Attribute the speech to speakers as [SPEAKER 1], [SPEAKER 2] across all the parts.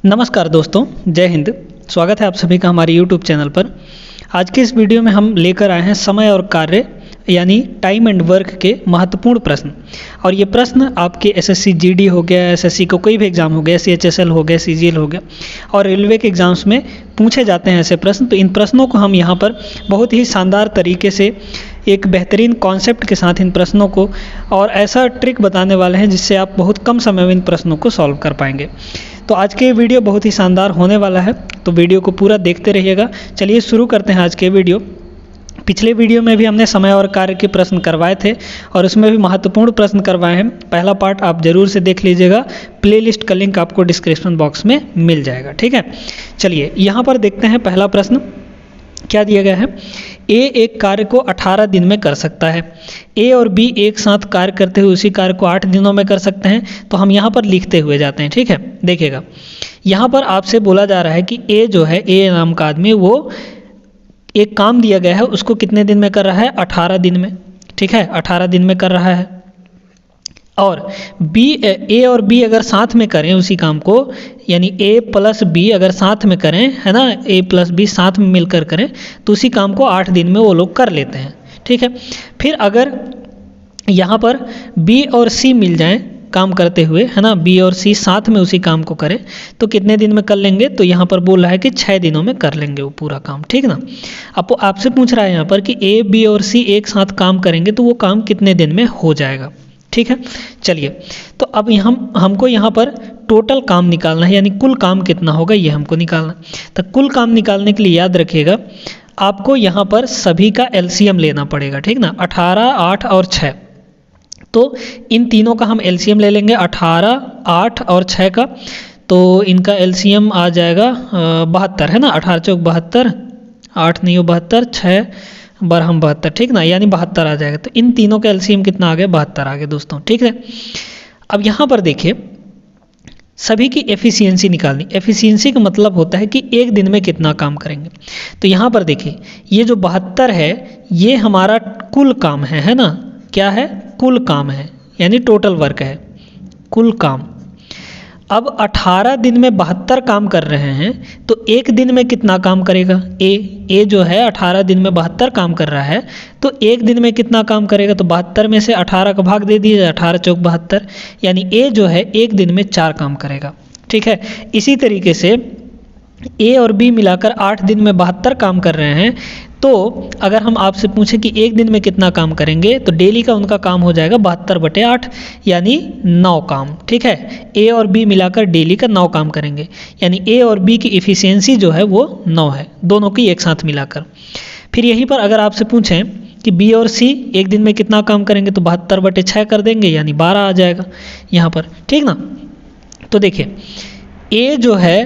[SPEAKER 1] नमस्कार दोस्तों, जय हिंद। स्वागत है आप सभी का हमारे YouTube चैनल पर। आज के इस वीडियो में हम लेकर आए हैं समय और कार्य यानी टाइम एंड वर्क के महत्वपूर्ण प्रश्न। और ये प्रश्न आपके एसएससी जीडी हो गया, एसएससी का कोई भी एग्ज़ाम हो गया, सीएचएसएल हो गया, सीजीएल हो गया और रेलवे के एग्ज़ाम्स में पूछे जाते हैं ऐसे प्रश्न। तो इन प्रश्नों को हम यहाँ पर बहुत ही शानदार तरीके से एक बेहतरीन कॉन्सेप्ट के साथ इन प्रश्नों को और ऐसा ट्रिक बताने वाले हैं जिससे आप बहुत कम समय में इन प्रश्नों को सॉल्व कर पाएंगे। तो आज के वीडियो बहुत ही शानदार होने वाला है, तो वीडियो को पूरा देखते रहिएगा। चलिए शुरू करते हैं आज के वीडियो। पिछले वीडियो में भी हमने समय और कार्य के प्रश्न करवाए थे और उसमें भी महत्वपूर्ण प्रश्न करवाए हैं। पहला पार्ट आप ज़रूर से देख लीजिएगा, प्लेलिस्ट का लिंक आपको डिस्क्रिप्शन बॉक्स में मिल जाएगा। ठीक है, चलिए यहाँ पर देखते हैं। पहला प्रश्न क्या दिया गया है? ए एक कार्य को 18 दिन में कर सकता है। ए और बी एक साथ कार्य करते हुए उसी कार्य को 8 दिनों में कर सकते हैं। तो हम यहाँ पर लिखते हुए जाते हैं। ठीक है, देखिएगा यहाँ पर आपसे बोला जा रहा है कि ए जो है, ए नाम का आदमी, वो एक काम दिया गया है, उसको कितने दिन में कर रहा है? 18 दिन में। ठीक है, 18 दिन में कर रहा है। और बी, ए और बी अगर साथ में करें उसी काम को, यानी ए प्लस बी अगर साथ में करें, है ना, ए प्लस बी साथ में मिलकर करें तो उसी काम को 8 दिन में वो लोग कर लेते हैं। ठीक है, फिर अगर यहाँ पर बी और सी मिल जाएं काम करते हुए, है ना, बी और सी साथ में उसी काम को करें तो कितने दिन में कर लेंगे? तो यहाँ पर बोल रहा है कि 6 दिनों में कर लेंगे वो पूरा काम। ठीक ना, अब आपसे पूछ रहा है यहाँ पर कि ए, बी और सी एक साथ काम करेंगे तो वो काम कितने दिन में हो जाएगा। ठीक है, चलिए तो अब हमको यहाँ पर टोटल काम निकालना है, यानी कुल काम कितना होगा ये हमको निकालना। तो कुल काम निकालने के लिए याद रखिएगा आपको यहाँ पर सभी का एलसीएम लेना पड़ेगा। ठीक ना, 18, 8 और 6। तो इन तीनों का हम एलसीएम ले लेंगे, 18, 8 और 6 का। तो इनका एलसीएम आ जाएगा 72, है ना, 18 चौक 72, 8 नहीं 72, 6 बरहम 72। ठीक ना, यानी 72 आ जाएगा। तो इन तीनों का एलसीएम कितना आ गया? 72 आ गया दोस्तों। ठीक है, अब यहाँ पर देखिए सभी की एफिशिएंसी निकालनी। एफिशिएंसी का मतलब होता है कि एक दिन में कितना काम करेंगे। तो यहाँ पर देखिए ये जो 72 है ये हमारा कुल काम है ना, क्या है? कुल काम है, यानी टोटल वर्क है, कुल काम। अब 18 दिन में 72 काम कर रहे हैं तो एक दिन में कितना काम करेगा? ए जो है 18 दिन में 72 काम कर रहा है तो एक दिन में कितना काम करेगा? तो 72 में से 18 का भाग दे दीजिए, 18 चौक 72, यानी ए जो है एक दिन में 4 काम करेगा। ठीक है, इसी तरीके से ए और बी मिलाकर 8 दिन में 72 काम कर रहे हैं। तो अगर हम आपसे पूछें कि एक दिन में कितना काम करेंगे तो डेली का उनका काम हो जाएगा 72/8, यानी 9 काम। ठीक है, ए और बी मिलाकर डेली का 9 काम करेंगे, यानी ए और बी की इफ़िशियंसी जो है वो 9 है, दोनों की एक साथ मिलाकर। फिर यहीं पर अगर आपसे पूछें कि बी और सी एक दिन में कितना काम करेंगे तो 72/6 कर देंगे, यानी 12 आ जाएगा यहाँ पर। ठीक ना, तो देखिए ए जो है,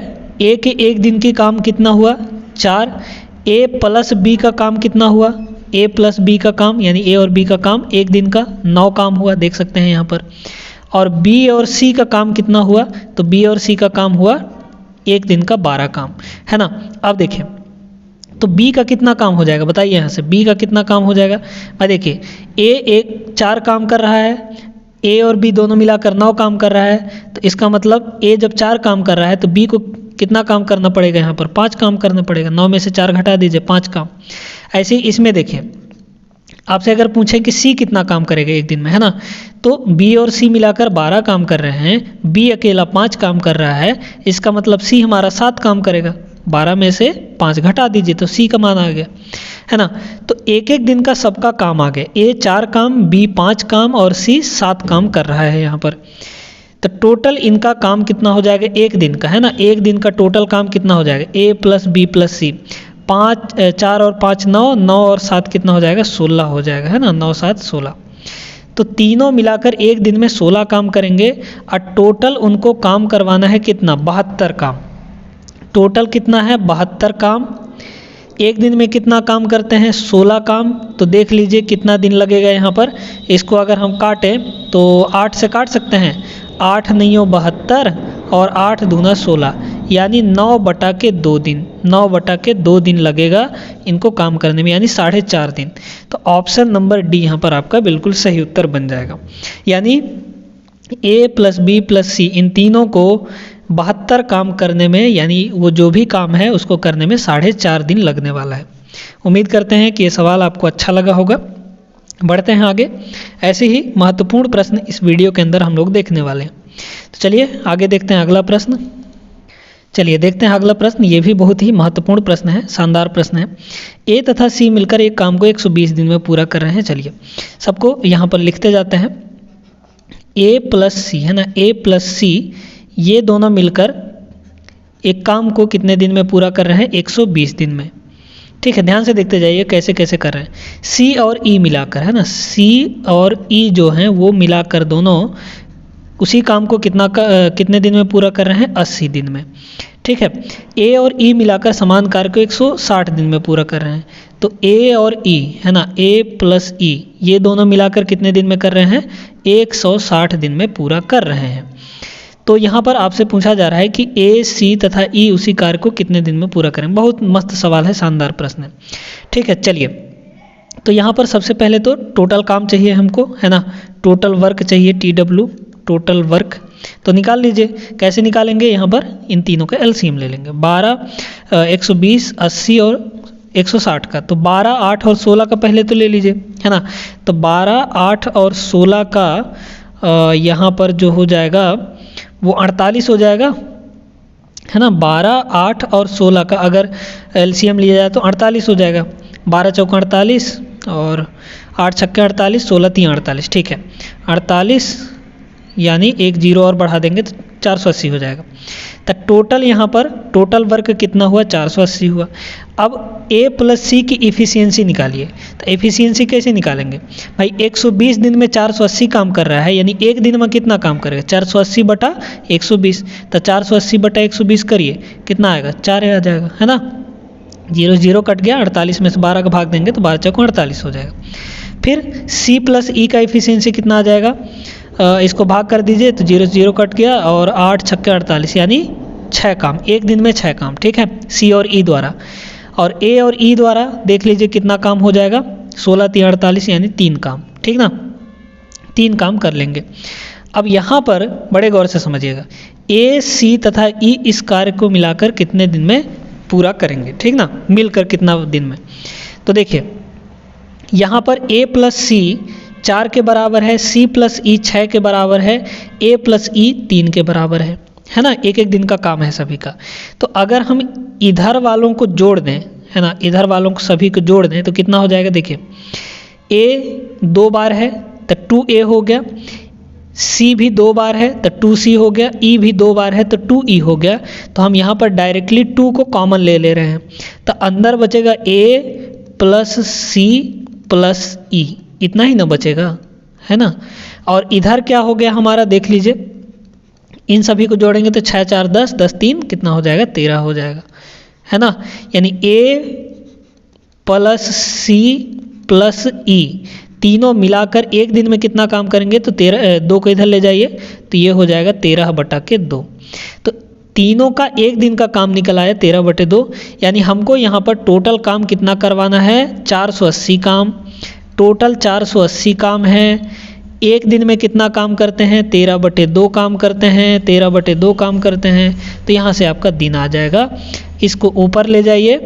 [SPEAKER 1] ए के एक दिन की काम कितना हुआ? 4। ए प्लस बी का काम कितना हुआ? ए प्लस बी का काम, यानी ए और बी का काम एक दिन का 9 काम हुआ, देख सकते हैं यहाँ पर। और बी और सी का काम कितना हुआ? तो बी और सी का काम हुआ एक दिन का 12 काम, है ना। अब देखिए तो बी का कितना काम हो जाएगा? बताइए यहाँ से बी का कितना काम हो जाएगा। भाई देखिए ए 4 काम कर रहा है, ए और बी दोनों मिलाकर 9 काम कर रहा है। तो इसका मतलब ए जब 4 काम कर रहा है तो बी को कितना काम करना पड़ेगा? यहाँ पर 5 काम करना पड़ेगा। 9 में से 4 घटा दीजिए, 5 काम। ऐसे ही इसमें देखिए आपसे अगर पूछें कि सी कितना काम करेगा एक दिन में, है ना, तो बी और सी मिलाकर 12 काम कर रहे हैं, बी अकेला 5 काम कर रहा है। इसका मतलब सी हमारा 7 काम करेगा। 12 में से 5 घटा दीजिए तो सी का मान आ गया, है ना। तो एक एक दिन का सबका काम आ गया। ए 4 काम, बी 5 काम और सी 7 काम कर रहा है यहाँ पर। तो टोटल इनका काम कितना हो जाएगा एक दिन का, है ना। एक दिन का टोटल काम कितना हो जाएगा? ए प्लस बी प्लस सी, 4 और 5 9, 9 और 7 कितना हो जाएगा? 16 हो जाएगा, है ना। 9 7 16। तो तीनों मिलाकर एक दिन में 16 काम करेंगे और टोटल उनको काम करवाना है कितना? 72 काम। टोटल कितना है? 72 काम। एक दिन में कितना काम करते हैं? 16 काम। तो देख लीजिए कितना दिन लगेगा यहाँ पर। इसको अगर हम काटें तो 8 से काट सकते हैं, 8 नहीं 72 और 8 दूना 16, यानी 9/2 दिन, 9/2 दिन लगेगा इनको काम करने में, यानी 4.5 दिन। तो ऑप्शन नंबर डी यहाँ पर आपका बिल्कुल सही उत्तर बन जाएगा। यानी ए प्लस बी प्लस सी इन तीनों को 72 काम करने में, यानी वो जो भी काम है उसको करने में 4.5 दिन लगने वाला है। उम्मीद करते हैं कि ये सवाल आपको अच्छा लगा होगा। बढ़ते हैं आगे, ऐसे ही महत्वपूर्ण प्रश्न इस वीडियो के अंदर हम लोग देखने वाले हैं। तो चलिए आगे देखते हैं अगला प्रश्न। चलिए देखते हैं अगला प्रश्न। ये भी बहुत ही महत्वपूर्ण प्रश्न है, शानदार प्रश्न है। ए तथा सी मिलकर एक काम को 120 दिन में पूरा कर रहे हैं। चलिए सबको यहाँ पर लिखते जाते हैं। ए प्लस सी है ना, ए प्लस सी ये दोनों मिलकर एक काम को कितने दिन में पूरा कर रहे हैं? 120 दिन में। ठीक है, ध्यान से देखते जाइए कैसे कैसे कर रहे हैं। सी और ई मिलाकर है ना, सी और ई जो हैं वो मिलाकर दोनों उसी काम को कितने दिन में पूरा कर रहे हैं? 80 दिन में। ठीक है, ए और ई मिलाकर समान कार्य को 160 दिन में पूरा कर रहे हैं। तो ए और ई है ना, ए प्लस ई ये दोनों मिलाकर कितने दिन में कर रहे हैं? 160 दिन में पूरा कर रहे हैं। तो यहाँ पर आपसे पूछा जा रहा है कि ए, सी तथा ई उसी कार्य को कितने दिन में पूरा करें। बहुत मस्त सवाल है, शानदार प्रश्न है। ठीक है, चलिए तो यहाँ पर सबसे पहले तो टोटल काम चाहिए हमको, है ना, टोटल वर्क चाहिए, TW टोटल वर्क। तो निकाल लीजिए। कैसे निकालेंगे? यहाँ पर इन तीनों का एलसीएम ले लेंगे। 12, 120, 80 और 160 का। तो 12, 8 और 16 का पहले तो ले लीजिए, है ना। तो 12, 8 और 16 का यहाँ पर जो हो जाएगा वो 48 हो जाएगा, है ना। 12, 8 और 16 का अगर एलसीएम लिया जाए तो 48 हो जाएगा। 12 चौका 48 और 8 छक्के 48, 16 3 48। ठीक है, 48 यानी एक जीरो और बढ़ा देंगे तो 480 हो जाएगा। तो टोटल यहाँ पर टोटल वर्क कितना हुआ? 480 हुआ। अब ए प्लस सी की इफ़िशियंसी निकालिए। तो इफ़िशियंसी कैसे निकालेंगे भाई? 120 दिन में 480 काम कर रहा है, यानी एक दिन में कितना काम करेगा? 480 बटा 120। तो 480 बटा 120 करिए, कितना आएगा? 4 आ जाएगा, है ना। 0 0 कट गया, 48 में से 12 का भाग देंगे तो 12 चौको 48 हो जाएगा। फिर सी प्लस ई का इफ़िशियंसी कितना आ जाएगा? इसको भाग कर दीजिए तो 0 0 कट गया और 8 छक्के 48 यानी 6 काम, एक दिन में 6 काम। ठीक है, सी और ई द्वारा। और ए और ई द्वारा देख लीजिए कितना काम हो जाएगा? 16 3 48 यानी 3 काम। ठीक ना, 3 काम कर लेंगे। अब यहाँ पर बड़े गौर से समझिएगा, ए, सी तथा ई इस कार्य को मिलाकर कितने दिन में पूरा करेंगे? ठीक ना, मिलकर कितना दिन में? तो देखिए यहाँ पर ए प्लस सी 4 के बराबर है, सी प्लस ई 6 के बराबर है, ए प्लस ई 3 के बराबर है ना। एक एक दिन का काम है सभी का। तो अगर हम इधर वालों को जोड़ दें, है ना, इधर वालों को सभी को जोड़ दें तो कितना हो जाएगा? देखिए ए 2 बार है तो 2A हो गया, सी भी 2 बार है तो 2C हो गया, ई भी 2 बार है तो 2E हो गया। तो हम यहाँ पर डायरेक्टली 2 को कॉमन ले रहे हैं। तो अंदर बचेगा ए प्लस सी प्लस ई, इतना ही ना बचेगा, है ना। और इधर क्या हो गया हमारा? देख लीजिए, इन सभी को जोड़ेंगे तो 6 4 10, 10 3 कितना हो जाएगा? 13 हो जाएगा, है ना। यानी ए प्लस सी प्लस ई तीनों मिलाकर एक दिन में कितना काम करेंगे? तो 13, 2 को इधर ले जाइए तो ये हो जाएगा 13 बटा के 2। तो तीनों का एक दिन का काम निकल आया 13 बटे 2। यानी हमको यहाँ पर टोटल काम कितना करवाना है? 480 काम। टोटल 480 काम है। एक दिन में कितना काम करते हैं? 13 बटे 2 काम करते हैं, 13 बटे 2 काम करते हैं। तो यहाँ से आपका दिन आ जाएगा। इसको ऊपर ले जाइए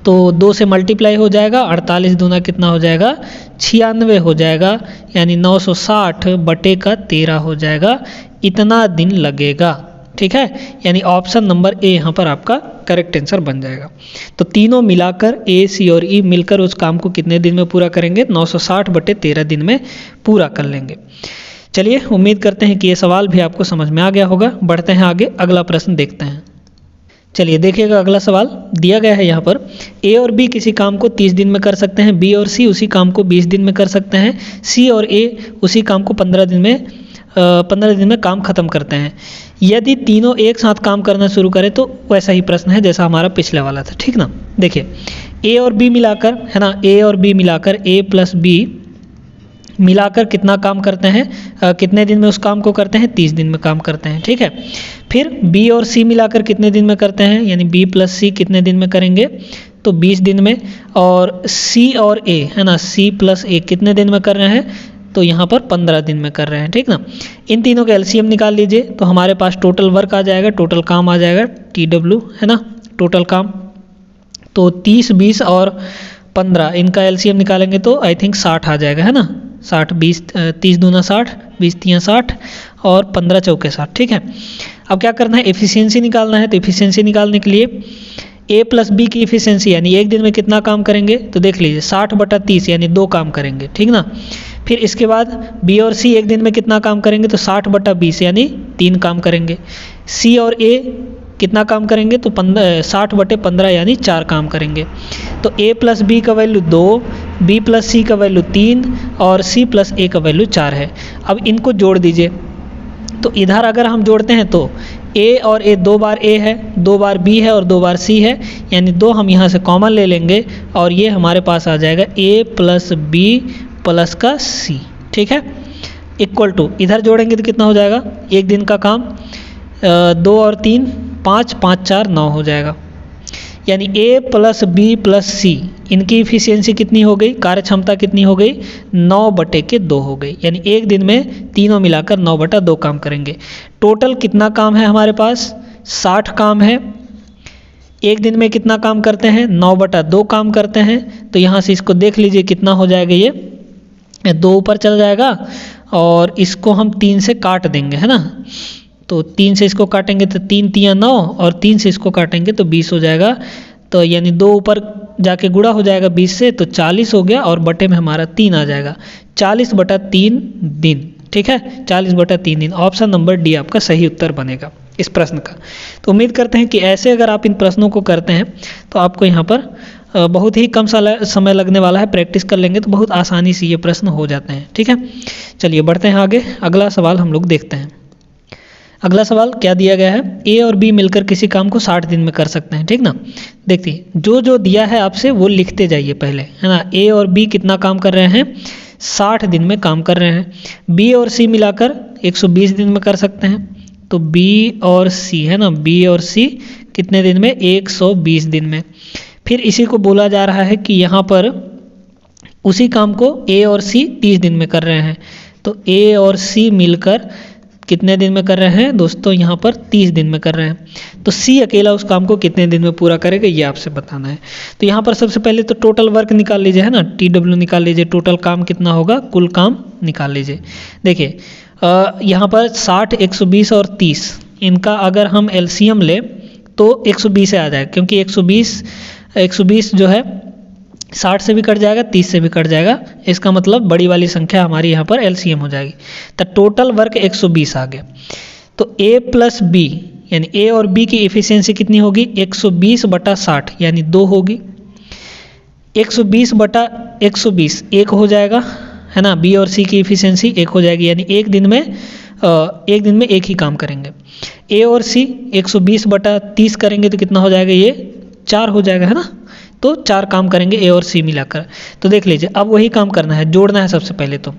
[SPEAKER 1] तो 2 से मल्टीप्लाई हो जाएगा, 48 दूना कितना हो जाएगा? 96 हो जाएगा, यानी 960 बटे का 13 हो जाएगा। इतना दिन लगेगा। ठीक है, यानी ऑप्शन नंबर ए यहाँ पर आपका करेक्ट आंसर बन जाएगा। तो तीनों मिलाकर ए, सी और ई मिलकर उस काम को कितने दिन में पूरा करेंगे? 960 बटे 13 दिन में पूरा कर लेंगे। चलिए उम्मीद करते हैं कि ये सवाल भी आपको समझ में आ गया होगा। बढ़ते हैं आगे, अगला प्रश्न देखते हैं। चलिए देखिएगा अगला सवाल दिया गया है यहाँ पर। ए और बी किसी काम को 30 दिन में कर सकते हैं, बी और सी उसी काम को 20 दिन में कर सकते हैं, सी और ए उसी काम को 15 दिन में काम खत्म करते हैं। यदि तीनों एक साथ काम करना शुरू करें तो वैसा ही प्रश्न है जैसा हमारा पिछले वाला था। ठीक ना, देखिए ए और बी मिलाकर, है ना, ए और बी मिलाकर, ए प्लस बी मिलाकर कितना काम करते हैं? कितने दिन में उस काम को करते हैं? 30 दिन में काम करते हैं। ठीक है, फिर बी और सी मिलाकर कितने दिन में करते हैं? यानी बी प्लस सी कितने दिन में करेंगे? तो 20 दिन में। और सी और ए, है ना, सी प्लस ए कितने दिन में कर रहे हैं? तो यहाँ पर 15 दिन में कर रहे हैं, ठीक ना। इन तीनों का एलसीएम निकाल लीजिए तो हमारे पास टोटल वर्क आ जाएगा, टोटल काम आ जाएगा TW, है ना, टोटल काम। तो 30, 20 और 15 इनका एलसीएम निकालेंगे तो आई थिंक 60 आ जाएगा, है ना। 60, 20, 30 दूना 60, 20 तियां 60 और 15 चौके 60, ठीक है। अब क्या करना है, एफिशिएंसी निकालना है। तो एफिशिएंसी निकालने के लिए A + B की एफिशिएंसी यानी एक दिन में कितना काम करेंगे, तो देख लीजिए 60/30 यानी 2 काम करेंगे, ठीक ना। फिर इसके बाद B और C एक दिन में कितना काम करेंगे, तो 60/20 यानी 3 काम करेंगे। C और A कितना काम करेंगे, तो 60/15 यानी 4 काम करेंगे। तो A + B का वैल्यू 2, B + C का वैल्यू 3 और C + A का वैल्यू 4 है। अब इनको जोड़ दीजिए। तो इधर अगर हम जोड़ते हैं तो A और A 2 बार A है, 2 बार B है और 2 बार C है, यानी 2 हम यहाँ से कॉमन ले लेंगे और ये हमारे पास आ जाएगा A + B + का C, ठीक है, इक्वल टू इधर जोड़ेंगे तो कितना हो जाएगा, एक दिन का काम 2 और 3 5, 5 4 9 हो जाएगा। यानी A + B + C इनकी इफिशियंसी कितनी हो गई, कार्य क्षमता कितनी हो गई, 9/2 हो गई। यानी एक दिन में तीनों मिलाकर 9/2 काम करेंगे। टोटल कितना काम है हमारे पास, 60 काम है। एक दिन में कितना काम करते हैं, 9/2 काम करते हैं। तो यहाँ से इसको देख लीजिए कितना हो जाएगा, ये 2 ऊपर चल जाएगा और इसको हम 3 से काट देंगे, है ना। तो 3 से इसको काटेंगे तो 3 तियां 9 और 3 से इसको काटेंगे तो 20 हो जाएगा। तो यानी 2 ऊपर जाके गुणा हो जाएगा 20 से, तो 40 हो गया और बटे में हमारा 3 आ जाएगा। 40/3 दिन, ठीक है, 40/3 दिन। ऑप्शन नंबर डी आपका सही उत्तर बनेगा इस प्रश्न का। तो उम्मीद करते हैं कि ऐसे अगर आप इन प्रश्नों को करते हैं तो आपको यहाँ पर बहुत ही कम समय लगने वाला है। प्रैक्टिस कर लेंगे तो बहुत आसानी से ये प्रश्न हो जाते हैं, ठीक है। चलिए बढ़ते हैं आगे, अगला सवाल हम लोग देखते हैं। अगला सवाल क्या दिया गया है, A और B मिलकर किसी काम को 60 दिन में कर सकते हैं, ठीक ना। देखिए जो दिया है आपसे वो लिखते जाइए पहले, है ना। A और B कितना काम कर रहे हैं, 60 दिन में काम कर रहे हैं। B और C मिलाकर 120 दिन में कर सकते हैं। तो B और C, है ना, B और C कितने दिन में, 120 दिन में। फिर इसी को बोला जा रहा है कि यहाँ पर उसी काम को A और C 30 दिन में कर रहे हैं। तो A और C मिलकर कितने दिन में कर रहे हैं दोस्तों, यहाँ पर 30 दिन में कर रहे हैं। तो C अकेला उस काम को कितने दिन में पूरा करेगा ये आपसे बताना है। तो यहाँ पर सबसे पहले तो टोटल वर्क निकाल लीजिए, है ना, TW निकाल लीजिए, टोटल काम कितना होगा, कुल काम निकाल लीजिए। देखिए यहाँ पर 60, 120 और 30 इनका अगर हम LCM ले तो 120 आ जाएगा, क्योंकि 120 जो है 60 से भी कट जाएगा, 30 से भी कट जाएगा। इसका मतलब बड़ी वाली संख्या हमारी यहाँ पर LCM हो जाएगी। तो टोटल वर्क 120 आ गया। तो A + B यानी A और B की एफिशिएंसी कितनी होगी, 120/60 यानी 2 होगी। 120/120 1 हो जाएगा, है ना। B और C की एफिशिएंसी 1 हो जाएगी, यानी एक दिन में एक ही काम करेंगे। A और C 120/30 करेंगे तो कितना हो जाएगा, ये 4 हो जाएगा, है ना। तो 4 काम करेंगे A और C मिलाकर। तो देख लीजिए अब वही काम करना है, जोड़ना है सबसे पहले। तो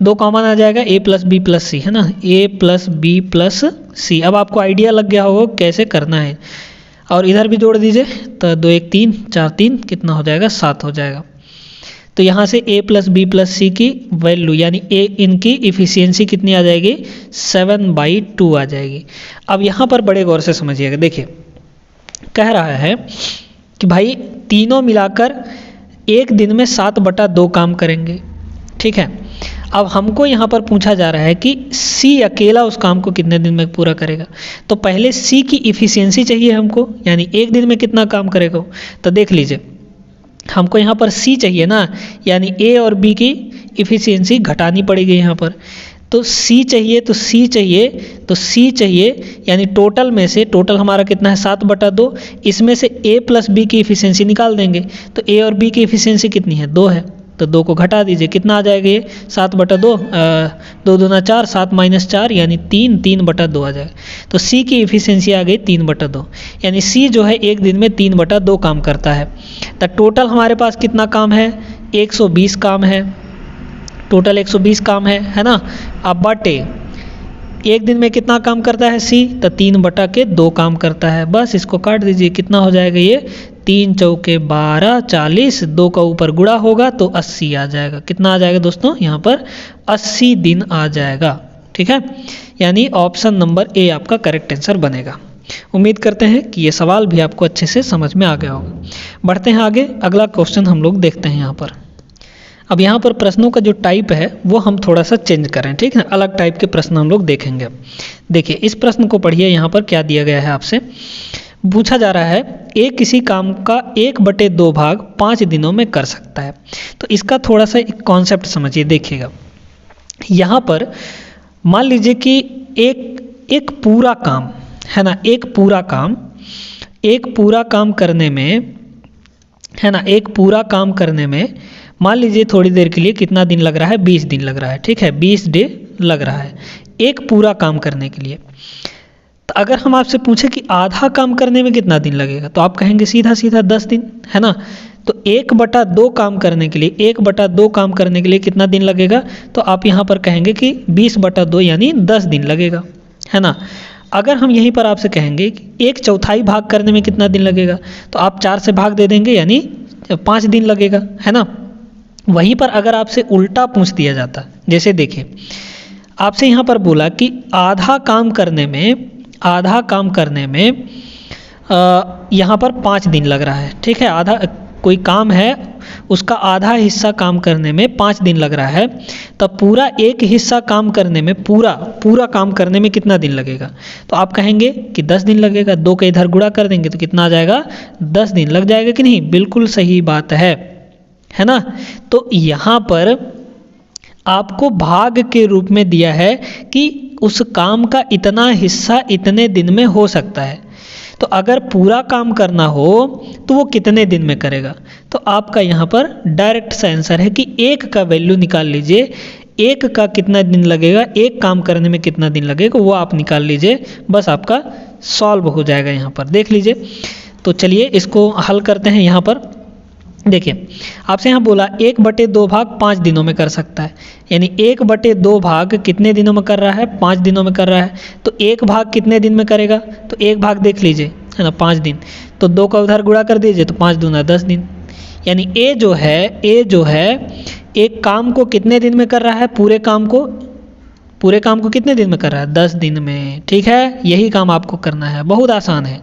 [SPEAKER 1] 2 कॉमन आ जाएगा, A + B + C, है ना, A + B + C। अब आपको आइडिया लग गया होगा कैसे करना है। और इधर भी जोड़ दीजिए, तो 2 1 3 4 3 कितना हो जाएगा, 7 हो जाएगा। तो यहाँ से A + B + C की वैल्यू यानी इनकी इफिशियंसी कितनी आ जाएगी, 7/2 आ जाएगी। अब यहाँ पर बड़े गौर से समझिएगा। देखिए कह रहा है कि भाई तीनों मिलाकर एक दिन में 7/2 काम करेंगे, ठीक है। अब हमको यहाँ पर पूछा जा रहा है कि C अकेला उस काम को कितने दिन में पूरा करेगा। तो पहले C की इफिशियंसी चाहिए हमको, यानी एक दिन में कितना काम करेगा। तो देख लीजिए हमको यहाँ पर C चाहिए ना, यानी A और B की इफिशियंसी घटानी पड़ेगी यहाँ पर। तो C चाहिए, यानी टोटल में से, टोटल हमारा कितना है 7/2, इसमें से A + B की इफिशियंसी निकाल देंगे। तो A और B की इफिशियंसी कितनी है, 2 है। तो 2 को घटा दीजिए, कितना आ जाएगा ये 7/2, 2 दूना 4, 7 - 4 यानी 3/2 आ जाएगा। तो C की इफिशियंसी आ गई 3/2, यानी C जो है एक दिन में 3/2 काम करता है। तो टोटल हमारे पास कितना काम है, 120 काम है, टोटल 120 काम है ना। अब बटे एक दिन में कितना काम करता है सी, तो 3/2 काम करता है। बस इसको काट दीजिए, कितना हो जाएगा ये 3 चौके 12, 40, 2 का ऊपर गुणा होगा तो 80 आ जाएगा। कितना आ जाएगा दोस्तों, यहाँ पर 80 दिन आ जाएगा। ठीक है, यानी ऑप्शन नंबर ए आपका करेक्ट आंसर बनेगा। उम्मीद करते हैं कि ये सवाल भी आपको अच्छे से समझ में आ गया होगा। बढ़ते हैं आगे, अगला क्वेश्चन हम लोग देखते हैं यहाँ पर। अब यहाँ पर प्रश्नों का जो टाइप है वो हम थोड़ा सा चेंज करें, ठीक है, अलग टाइप के प्रश्न हम लोग देखेंगे। देखिए इस प्रश्न को पढ़िए, यहाँ पर क्या दिया गया है आपसे। पूछा जा रहा है एक किसी काम का 1/2 भाग 5 दिनों में कर सकता है। तो इसका थोड़ा सा एक कॉन्सेप्ट समझिए, देखिएगा। यहाँ पर मान लीजिए कि एक पूरा काम है ना, एक पूरा काम करने में है ना, एक पूरा काम करने में मान लीजिए थोड़ी देर के लिए कितना दिन लग रहा है, 20 दिन लग रहा है। ठीक है, 20 डे लग रहा है एक पूरा काम करने के लिए। तो अगर हम आपसे पूछे कि आधा काम करने में कितना दिन लगेगा, तो आप कहेंगे सीधा सीधा 10 दिन, है ना। तो 1/2 काम करने के लिए, 1/2 काम करने के लिए कितना दिन लगेगा, तो आप यहाँ पर कहेंगे कि 20/2 यानी 10 दिन लगेगा, है ना। अगर हम यहीं पर आपसे कहेंगे कि 1/4 भाग करने में कितना दिन लगेगा, तो आप 4 से भाग दे देंगे यानी 5 दिन लगेगा, है ना। वहीं पर अगर आपसे उल्टा पूछ दिया जाता, जैसे देखिए आपसे यहाँ पर बोला कि आधा काम करने में यहाँ पर 5 दिन लग रहा है। ठीक है, आधा कोई काम है उसका आधा हिस्सा काम करने में 5 दिन लग रहा है, तब पूरा एक हिस्सा काम करने में पूरा काम करने में कितना दिन लगेगा, तो आप कहेंगे कि 10 दिन लगेगा। 2 के इधर गुणा कर देंगे तो कितना आ जाएगा, 10 दिन लग जाएगा कि नहीं। बिल्कुल सही बात है ना। तो यहाँ पर आपको भाग के रूप में दिया है कि उस काम का इतना हिस्सा इतने दिन में हो सकता है। तो अगर पूरा काम करना हो तो वो कितने दिन में करेगा, तो आपका यहाँ पर डायरेक्ट सा आंसर है कि 1 का वैल्यू निकाल लीजिए। 1 का कितना दिन लगेगा, एक काम करने में कितना दिन लगेगा वो आप निकाल लीजिए, बस आपका सॉल्व हो जाएगा। यहाँ पर देख लीजिए। तो चलिए इसको हल करते हैं। यहाँ पर देखिए आपसे यहाँ बोला 1/2 भाग 5 दिनों में कर सकता है, यानी 1/2 भाग कितने दिनों में कर रहा है, 5 दिनों में कर रहा है। तो 1 भाग कितने दिन में करेगा, तो 1 भाग देख लीजिए, है ना, 5 दिन। तो 2 का उधर गुणा कर दीजिए तो 5 दूना 10 दिन। यानी ए जो है एक काम को कितने दिन में कर रहा है, पूरे काम को कितने दिन में कर रहा है, 10 दिन में। ठीक है, यही काम आपको करना है, बहुत आसान है।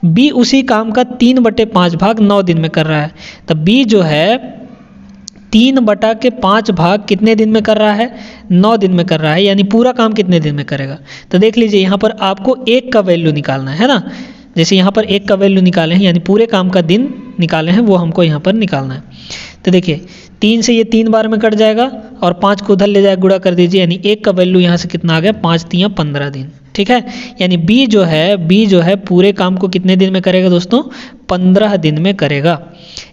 [SPEAKER 1] बी उसी काम का 3/5 भाग 9 दिन में कर रहा है। तो बी जो है 3/5 भाग कितने दिन में कर रहा है, 9 दिन में कर रहा है, यानी पूरा काम कितने दिन में करेगा। तो देख लीजिए यहाँ पर आपको 1 का वैल्यू निकालना है ना। जैसे यहाँ पर 1 का वैल्यू निकाले हैं, यानी पूरे काम का दिन निकाले हैं, वो हमको यहाँ पर निकालना है। तो देखिए 3 से ये 3 बार में कट जाएगा और 5 को उधर ले जाए गुणा कर दीजिए, यानी 1 का वैल्यू यहाँ से कितना आ गया, 5 × 15 दिन। ठीक है, यानी बी जो है पूरे काम को कितने दिन में करेगा दोस्तों, 15 दिन में करेगा।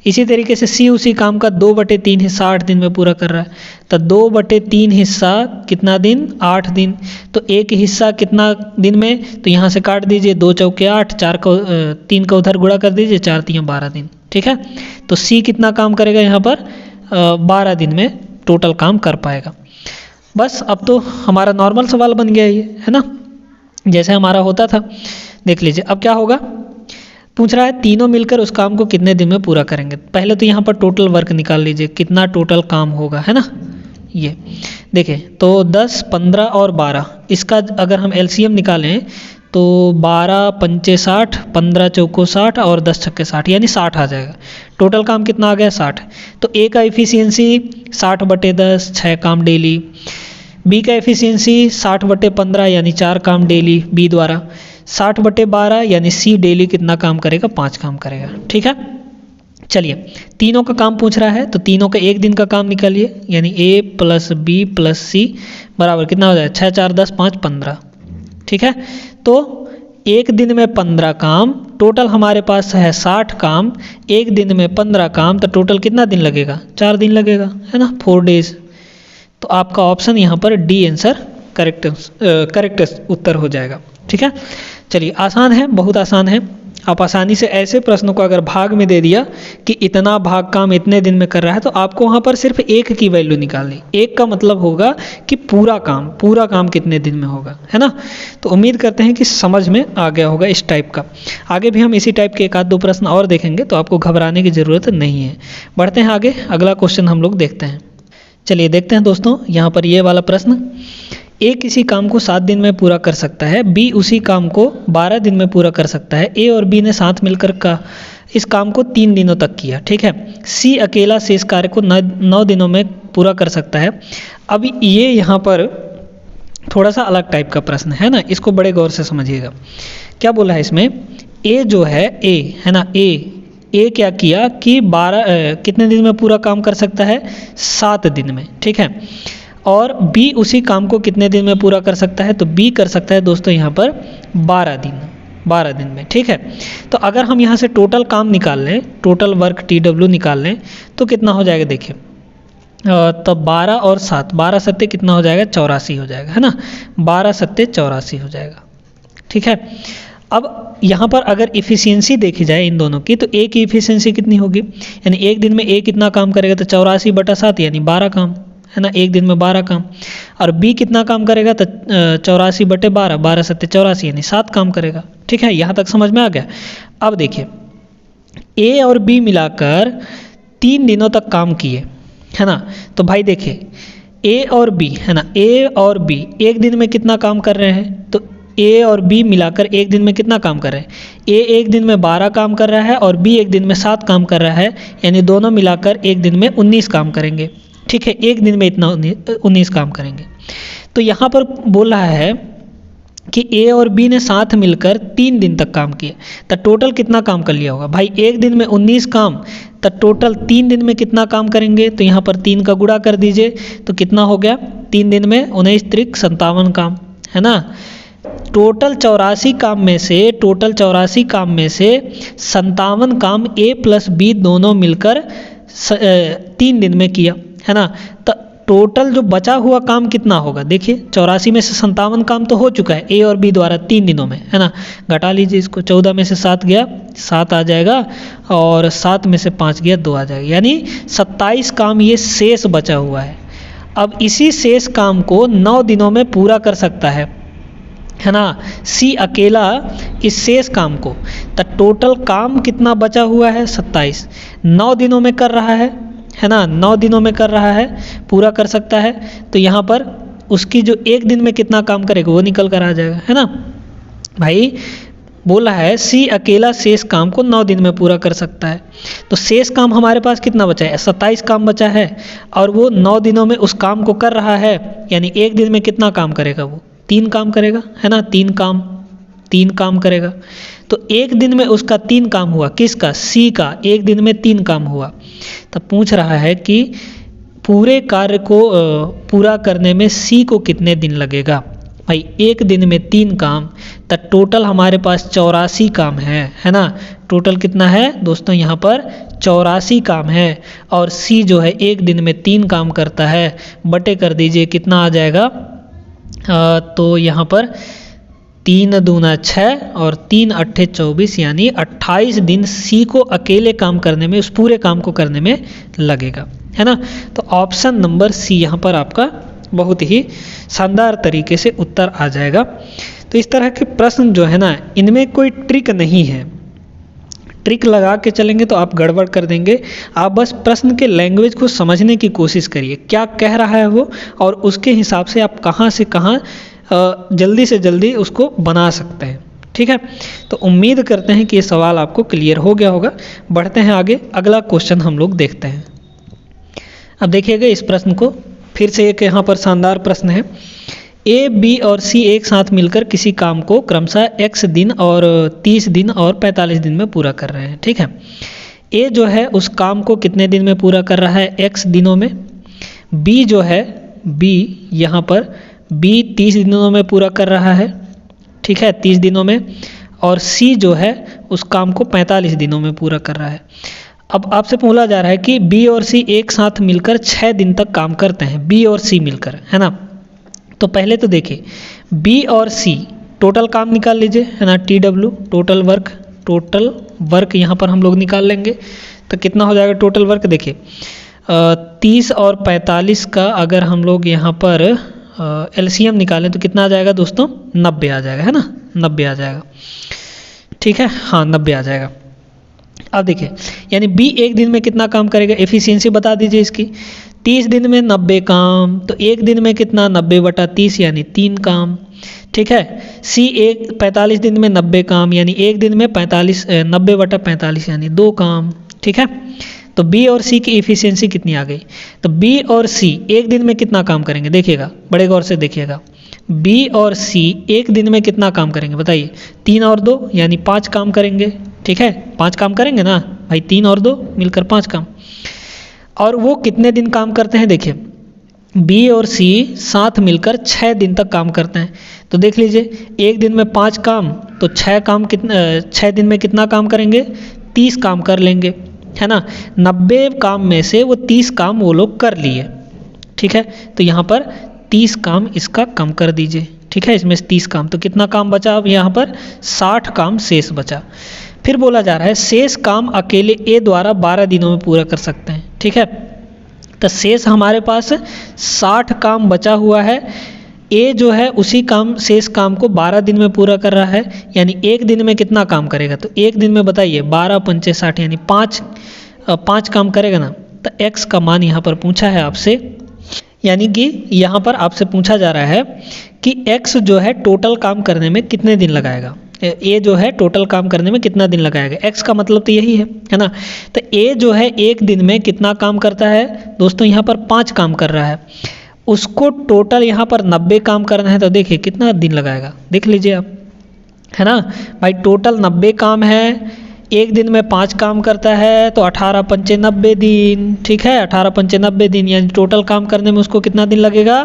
[SPEAKER 1] इसी तरीके से सी उसी काम का 2/3 हिस्सा 8 दिन में पूरा कर रहा है। तो 2/3 हिस्सा कितना दिन, 8 दिन। तो एक हिस्सा कितना दिन में, तो यहाँ से काट दीजिए, 2 चौके 8, 3 का उधर गुणा कर दीजिए, 4 × 12 दिन। ठीक है, तो सी कितना काम करेगा यहाँ पर, 12 दिन में टोटल काम कर पाएगा। बस अब तो हमारा नॉर्मल सवाल बन गया ये, है ना, जैसे हमारा होता था। देख लीजिए अब क्या होगा, पूछ रहा है तीनों मिलकर उस काम को कितने दिन में पूरा करेंगे। पहले तो यहाँ पर टोटल वर्क निकाल लीजिए, कितना टोटल काम होगा, है ना। ये देखिए तो 10, 15 और 12, इसका अगर हम एलसीएम निकालें तो 12 पंचे 60, 15 चौको 60 और 10 छक्के 60, यानी 60 आ जाएगा। टोटल काम कितना आ गया, 60। तो ए का एफिशिएंसी 60/10, 6 काम डेली। बी का एफिशिएंसी 60/15 यानी 4 काम डेली बी द्वारा। 60/12 यानी सी डेली कितना काम करेगा, 5 काम करेगा। ठीक है, चलिए तीनों का काम पूछ रहा है तो तीनों का एक दिन का काम निकालिए, यानी ए प्लस बी प्लस सी बराबर कितना हो जाए, 6 4 10 5 15। ठीक है, तो एक दिन में 15 काम, टोटल हमारे पास है 60 काम, एक दिन में 15 काम, तो टोटल कितना दिन लगेगा, 4 दिन लगेगा, है ना, 4 डेज। तो आपका ऑप्शन यहाँ पर डी आंसर करेक्ट उत्तर हो जाएगा। ठीक है, चलिए आसान है, बहुत आसान है। आप आसानी से ऐसे प्रश्नों को अगर भाग में दे दिया कि इतना भाग काम इतने दिन में कर रहा है, तो आपको वहाँ पर सिर्फ एक की वैल्यू निकालनी। एक का मतलब होगा कि पूरा काम कितने दिन में होगा, है ना। तो उम्मीद करते हैं कि समझ में आ गया होगा इस टाइप का। आगे भी हम इसी टाइप के एक आध दो प्रश्न और देखेंगे, तो आपको घबराने की ज़रूरत नहीं है। बढ़ते हैं आगे, अगला क्वेश्चन हम लोग देखते हैं। चलिए देखते हैं दोस्तों, यहाँ पर ये वाला प्रश्न, ए किसी काम को 7 दिन में पूरा कर सकता है, बी उसी काम को 12 दिन में पूरा कर सकता है। ए और बी ने साथ मिलकर इस काम को 3 दिनों तक किया, ठीक है। सी अकेला शेष कार्य को 9 दिनों में पूरा कर सकता है। अब ये यहाँ पर थोड़ा सा अलग टाइप का प्रश्न है ना, इसको बड़े गौर से समझिएगा। क्या बोला है इसमें, ए जो है, ए है ना, ए क्या किया कि 12 कितने दिन में पूरा काम कर सकता है, 7 दिन में, ठीक है। और बी उसी काम को कितने दिन में पूरा कर सकता है, तो बी कर सकता है दोस्तों यहाँ पर 12 दिन में, ठीक है। तो अगर हम यहाँ से टोटल काम निकाल लें, टोटल वर्क TW निकाल लें, तो कितना हो जाएगा देखिए, तो 12 और 7, 12 सत्ते कितना हो जाएगा, 84 हो जाएगा, है ना। 12 सत्ते 84 हो जाएगा, ठीक है। अब यहाँ पर अगर इफ़िशियंसी देखी जाए इन दोनों की, तो ए की इफ़िशियंसी कितनी होगी, यानी एक दिन में ए कितना काम करेगा, तो 84/7 यानी 12 काम, है ना, एक दिन में 12 काम। और बी कितना काम करेगा, तो 84/12, 12 सत्ते 84 यानी 7 काम करेगा, ठीक है। यहाँ तक समझ में आ गया। अब देखिए, ए और बी मिलाकर 3 दिनों तक काम किए, है ना। तो भाई देखिए, ए और बी, है ना, ए और बी एक दिन में कितना काम कर रहे हैं, तो ए और बी मिलाकर एक दिन में कितना काम कर रहे हैं, ए एक दिन में 12 काम कर रहा है और बी एक दिन में 7 काम कर रहा है, यानी दोनों मिलाकर एक दिन में 19 काम करेंगे, ठीक है। एक दिन में इतना 19 काम करेंगे। तो यहाँ पर बोल रहा है कि ए और बी ने साथ मिलकर 3 दिन तक काम किया, तो टोटल कितना काम कर लिया होगा भाई, एक दिन में 19 काम, तो टोटल 3 दिन में कितना काम करेंगे, तो यहाँ पर 3 का गुणा कर दीजिए, तो कितना हो गया, 3 दिन में 19 त्रिक 57 काम, है ना। टोटल 84 काम में से 57 काम ए प्लस बी दोनों मिलकर 3 दिन में किया, है ना। तो टोटल जो बचा हुआ काम कितना होगा, देखिए 84 में से 57 काम तो हो चुका है ए और बी द्वारा 3 दिनों में, है ना। घटा लीजिए इसको, 14 में से 7 गया 7 आ जाएगा, और 7 में से 5 गया 2 आ जाएगा, यानी 27 काम ये शेष बचा हुआ है। अब इसी शेष काम को 9 दिनों में पूरा कर सकता है ना, सी अकेला इस शेष काम को। तो टोटल काम कितना बचा हुआ है, 27, 9 दिनों में कर रहा है ना, 9 दिनों में कर रहा है, पूरा कर सकता है। तो यहाँ पर उसकी जो एक दिन में कितना काम करेगा वो निकल कर आ जाएगा, है ना भाई। बोला है सी अकेला शेष काम को 9 दिन में पूरा कर सकता है। तो शेष काम हमारे पास कितना बचा है, 27 काम बचा है, और वो 9 दिनों में उस काम को कर रहा है, यानी एक दिन में कितना काम करेगा, वो 3 काम करेगा, है ना। 3 काम करेगा। तो एक दिन में उसका 3 काम हुआ, किसका, सी का, एक दिन में 3 काम हुआ। तब पूछ रहा है कि पूरे कार्य को पूरा करने में सी को कितने दिन लगेगा। भाई एक दिन में 3 काम, तो टोटल हमारे पास 84 काम है ना। टोटल कितना है दोस्तों, यहाँ पर 84 काम है, और सी जो है एक दिन में 3 काम करता है, बटे कर दीजिए कितना आ जाएगा, तो यहाँ पर 3 दूना 6 और 3 अट्ठे 24, यानी 28 दिन सी को अकेले काम करने में, उस पूरे काम को करने में लगेगा, है ना। तो ऑप्शन नंबर सी यहाँ पर आपका बहुत ही शानदार तरीके से उत्तर आ जाएगा। तो इस तरह के प्रश्न जो है ना, इनमें कोई ट्रिक नहीं है, ट्रिक लगा के चलेंगे तो आप गड़बड़ कर देंगे। आप बस प्रश्न के लैंग्वेज को समझने की कोशिश करिए, क्या कह रहा है वो, और उसके हिसाब से आप कहाँ से कहाँ जल्दी से जल्दी उसको बना सकते हैं, ठीक है। तो उम्मीद करते हैं कि ये सवाल आपको क्लियर हो गया होगा। बढ़ते हैं आगे, अगला क्वेश्चन हम लोग देखते हैं। अब देखिएगा इस प्रश्न को, फिर से एक यहाँ पर शानदार प्रश्न है। ए, बी और सी एक साथ मिलकर किसी काम को क्रमशः x दिन और 30 दिन और 45 दिन में पूरा कर रहे हैं, ठीक है। ए जो है उस काम को कितने दिन में पूरा कर रहा है, x दिनों में। बी जो है, बी यहाँ पर बी 30 दिनों में पूरा कर रहा है, ठीक है, 30 दिनों में। और सी जो है उस काम को 45 दिनों में पूरा कर रहा है। अब आपसे बोला जा रहा है कि बी और सी एक साथ मिलकर 6 दिन तक काम करते हैं, बी और सी मिलकर, है ना। तो पहले तो देखिए बी और सी टोटल काम निकाल लीजिए, है ना, TW total work total work यहाँ पर हम लोग निकाल लेंगे। तो कितना हो जाएगा टोटल वर्क, देखिए 30 और 45 का अगर हम लोग यहाँ पर एलसीएम निकालें तो कितना आ जाएगा दोस्तों, 90 आ जाएगा, है ना, 90 आ जाएगा। ठीक है, हाँ 90 आ जाएगा। अब देखिए यानी बी एक दिन में कितना काम करेगा, एफिशिएंसी बता दीजिए इसकी। 30 दिन में 90 काम, तो एक दिन में कितना, 90/30 यानी 3 काम। ठीक है, सी 45 दिन में 90 काम यानी एक दिन में 90/45 यानी 2 काम। ठीक है, तो बी और सी की एफिशिएंसी कितनी आ गई, तो बी और सी एक दिन में कितना काम करेंगे, देखिएगा बड़े गौर से देखिएगा। बी और सी एक दिन में कितना काम करेंगे बताइए, 3 और 2 यानी 5 काम करेंगे। ठीक है, 5 काम करेंगे ना भाई, 3 और 2 मिलकर 5 काम। और वो कितने दिन काम करते हैं, देखिए बी और सी साथ मिलकर 6 दिन तक काम करते हैं। तो देख लीजिए एक दिन में 5 काम, तो 6 दिन में कितना काम करेंगे, 30 काम कर लेंगे, है ना। 90 काम में से वो 30 काम वो लोग कर लिए। ठीक है, तो यहाँ पर 30 काम इसका कम कर दीजिए। ठीक है, इसमें से 30 काम, तो कितना काम बचा, अब यहाँ पर 60 काम शेष बचा। फिर बोला जा रहा है शेष काम अकेले ए द्वारा 12 दिनों में पूरा कर सकते हैं। ठीक है, तो शेष हमारे पास 60 काम बचा हुआ है। ए जो है उसी शेष काम को 12 दिन में पूरा कर रहा है, यानी एक दिन में कितना काम करेगा, तो एक दिन में बताइए 12 पंचे 60 यानी 5 काम करेगा ना। तो एक्स का मान यहाँ पर पूछा है आपसे, यानी कि यहाँ पर आपसे पूछा जा रहा है कि एक्स जो है टोटल काम करने में कितने दिन लगाएगा, ए जो है टोटल काम करने में कितना दिन लगाएगा। एक्स का मतलब तो यही है ना। तो ए जो है एक दिन में कितना काम करता है दोस्तों, यहाँ पर 5 काम कर रहा है, उसको टोटल यहाँ पर 90 काम करना है। तो देखिए कितना दिन लगाएगा, देख लीजिए आप, है ना भाई। टोटल 90 काम है, एक दिन में 5 काम करता है, तो 18 पंचे 90 दिन। ठीक है, 18 पंचे 90 दिन, यानी टोटल काम करने में उसको कितना दिन लगेगा,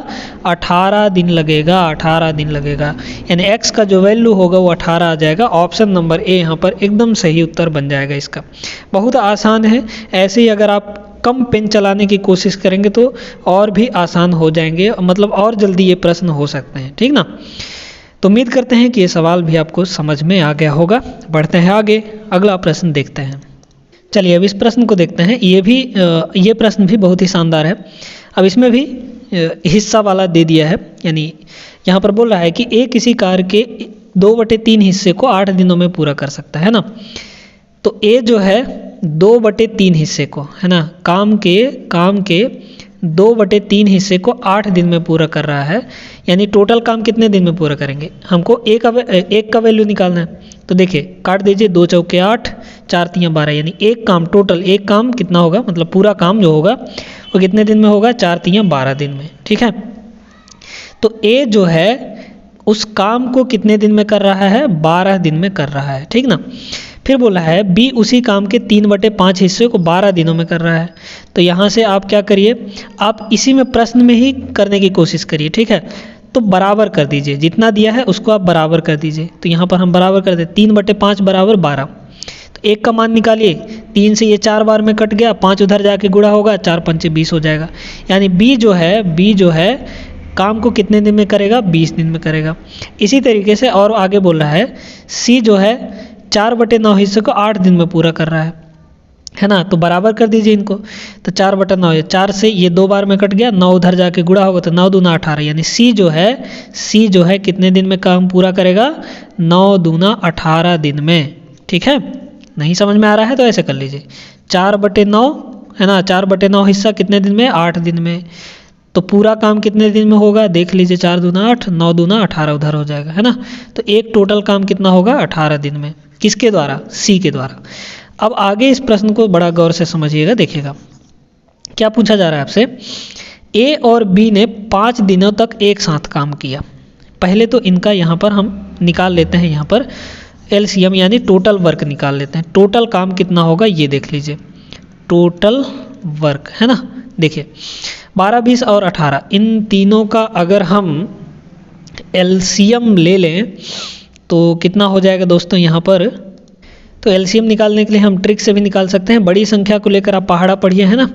[SPEAKER 1] 18 दिन लगेगा, 18 दिन लगेगा। यानी एक्स का जो वैल्यू होगा वो 18 आ जाएगा। ऑप्शन नंबर ए यहाँ पर एकदम सही उत्तर बन जाएगा इसका। बहुत आसान है, ऐसे ही अगर आप कम पेन चलाने की कोशिश करेंगे तो और भी आसान हो जाएंगे, मतलब और जल्दी ये प्रश्न हो सकते हैं। ठीक ना, तो उम्मीद करते हैं कि ये सवाल भी आपको समझ में आ गया होगा। बढ़ते हैं आगे, अगला प्रश्न देखते हैं। चलिए अब इस प्रश्न को देखते हैं। ये प्रश्न भी बहुत ही शानदार है। अब इसमें भी हिस्सा वाला दे दिया है, यानी यहाँ पर बोल रहा है कि ए किसी कार्य के 2/3 हिस्से को 8 दिनों में पूरा कर सकता है ना। तो ए जो है 2/3 हिस्से को, है ना, काम के 2/3 हिस्से को 8 दिन में पूरा कर रहा है, यानी टोटल काम कितने दिन में पूरा करेंगे, हमको एक का वैल्यू निकालना है। तो देखिए काट दीजिए, 2 चौके 8, 4 तियाँ 12, यानी टोटल एक काम कितना होगा, मतलब पूरा काम जो होगा वो कितने दिन में होगा, 4 तियाँ 12 दिन में। ठीक है, तो ए जो है उस काम को कितने दिन में कर रहा है, 12 दिन में कर रहा है। ठीक ना, फिर बोला है बी उसी काम के 3/5 हिस्से को 12 दिनों में कर रहा है। तो यहाँ से आप क्या करिए, आप इसी में प्रश्न में ही करने की कोशिश करिए। ठीक है, तो बराबर कर दीजिए, जितना दिया है उसको आप बराबर कर दीजिए। तो यहाँ पर हम बराबर कर दें, 3/5 बराबर 12। तो एक का मान निकालिए, 3 से ये 4 बार में कट गया, 5 उधर जाके गुणा होगा, 4 पंचे 20 हो जाएगा। यानी बी जो है काम को कितने दिन में करेगा, 20 दिन में करेगा। इसी तरीके से और आगे बोल रहा है सी जो है 4/9 हिस्से को 8 दिन में पूरा कर रहा है ना। तो बराबर कर दीजिए इनको। तो 4/9, 4 से ये 2 बार में कट गया, 9 उधर जाके गुणा होगा, तो 9 दूना 18, यानी सी जो है कितने दिन में काम पूरा करेगा, 9 दूना 18 दिन में। ठीक है, नहीं समझ में आ रहा है तो ऐसे कर लीजिए, 4/9 है ना, 4/9 हिस्सा कितने दिन में, 8 दिन में। तो पूरा काम कितने दिन में होगा, देख लीजिए, 4 दूना 8, 9 दूना 18 उधर हो जाएगा, है ना। तो एक टोटल काम कितना होगा, 18 दिन में। किसके द्वारा, सी के द्वारा। अब आगे इस प्रश्न को बड़ा गौर से समझिएगा, देखिएगा क्या पूछा जा रहा है आपसे। ए और बी ने 5 दिनों तक एक साथ काम किया। पहले तो इनका यहाँ पर हम निकाल लेते हैं, यहाँ पर एलसीएम यानी टोटल वर्क निकाल लेते हैं। टोटल काम कितना होगा ये देख लीजिए, टोटल वर्क, है ना। देखिए 12, 20 और 18 इन तीनों का अगर हम एलसीएम ले लें तो कितना हो जाएगा दोस्तों यहाँ पर। तो एलसीएम निकालने के लिए हम ट्रिक से भी निकाल सकते हैं। बड़ी संख्या को लेकर आप पहाड़ा पढ़िए, है ना।